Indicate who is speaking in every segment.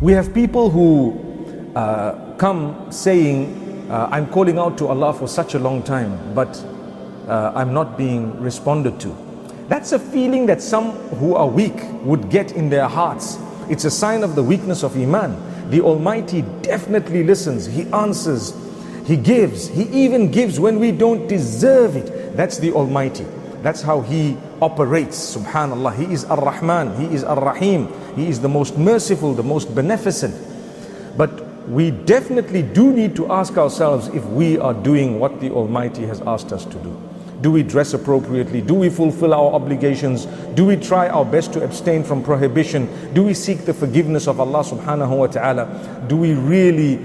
Speaker 1: We have people who come saying, I'm calling out to Allah for such a long time, but I'm not being responded to. That's a feeling that some who are weak would get in their hearts. It's a sign of the weakness of Iman. The Almighty definitely listens, He answers, He gives, He even gives when we don't deserve it. That's the Almighty. That's how He operates, subhanallah. He is Ar-Rahman, He is Ar-Rahim, He is the most merciful, the most beneficent. But we definitely do need to ask ourselves if we are doing what the Almighty has asked us to do. Do we dress appropriately? Do we fulfill our obligations? Do we try our best to abstain from prohibition? Do we seek the forgiveness of Allah subhanahu wa ta'ala? Do we really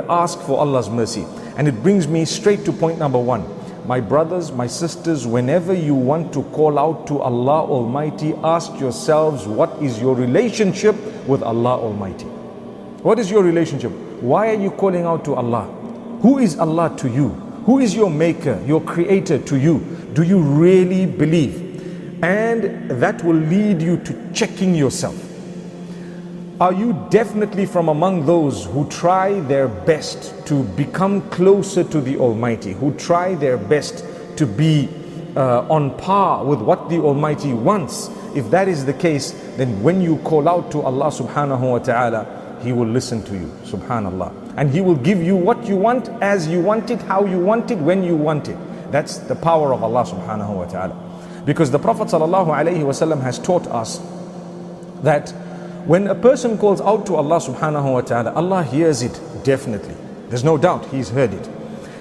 Speaker 1: ask for Allah's mercy? And it brings me straight to point number one. My brothers, my sisters, whenever you want to call out to Allah Almighty, ask yourselves, what is your relationship with Allah Almighty? What is your relationship? Why are you calling out to Allah? Who is Allah to you? Who is your maker, your creator to you? Do you really believe? And that will lead you to checking yourself. Are you definitely from among those who try their best to become closer to the Almighty, who try their best to be on par with what the Almighty wants? If that is the case, then when you call out to Allah subhanahu wa ta'ala, He will listen to you, subhanallah. And He will give you what you want, as you want it, how you want it, when you want it. That's the power of Allah subhanahu wa ta'ala. Because the Prophet sallallahu alayhi wasallam has taught us that when a person calls out to Allah subhanahu wa ta'ala, Allah hears it definitely. There's no doubt He's heard it.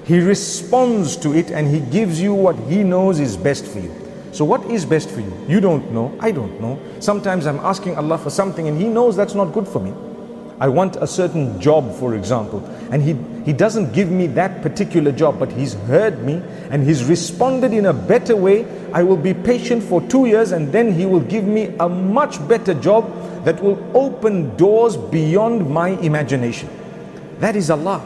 Speaker 1: He responds to it and He gives you what He knows is best for you. So what is best for you? You don't know, I don't know. Sometimes I'm asking Allah for something and He knows that's not good for me. I want a certain job, for example, and he doesn't give me that particular job, but He's heard me and He's responded in a better way. I will be patient for 2 years and then He will give me a much better job that will open doors beyond my imagination. That is Allah.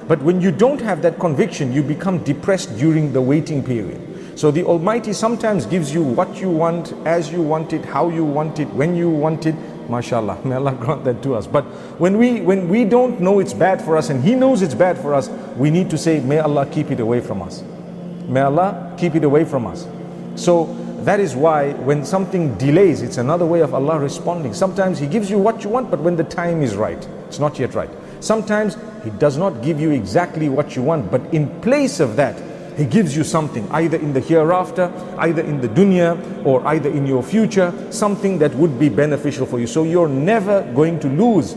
Speaker 1: But when you don't have that conviction, you become depressed during the waiting period. So the Almighty sometimes gives you what you want, as you want it, how you want it, when you want it. MashaAllah, may Allah grant that to us. But when we don't know it's bad for us and He knows it's bad for us, we need to say, may Allah keep it away from us. May Allah keep it away from us. So that is why when something delays, it's another way of Allah responding. Sometimes He gives you what you want, but when the time is right, it's not yet right. Sometimes He does not give you exactly what you want, but in place of that, He gives you something, either in the hereafter, either in the dunya, or either in your future, something that would be beneficial for you. So you're never going to lose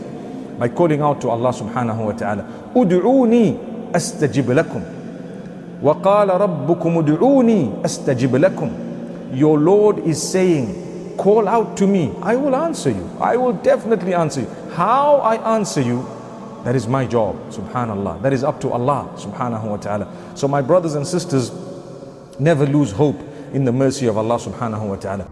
Speaker 1: by calling out to Allah subhanahu wa ta'ala. Ud'uni astajib lakum. Wa qala rabbukum ud'uni astajib lakum. Your Lord is saying, call out to me, I will answer you. I will definitely answer you. How I answer you, that is my job, subhanallah. That is up to Allah subhanahu wa ta'ala. So my brothers and sisters, never lose hope in the mercy of Allah subhanahu wa ta'ala.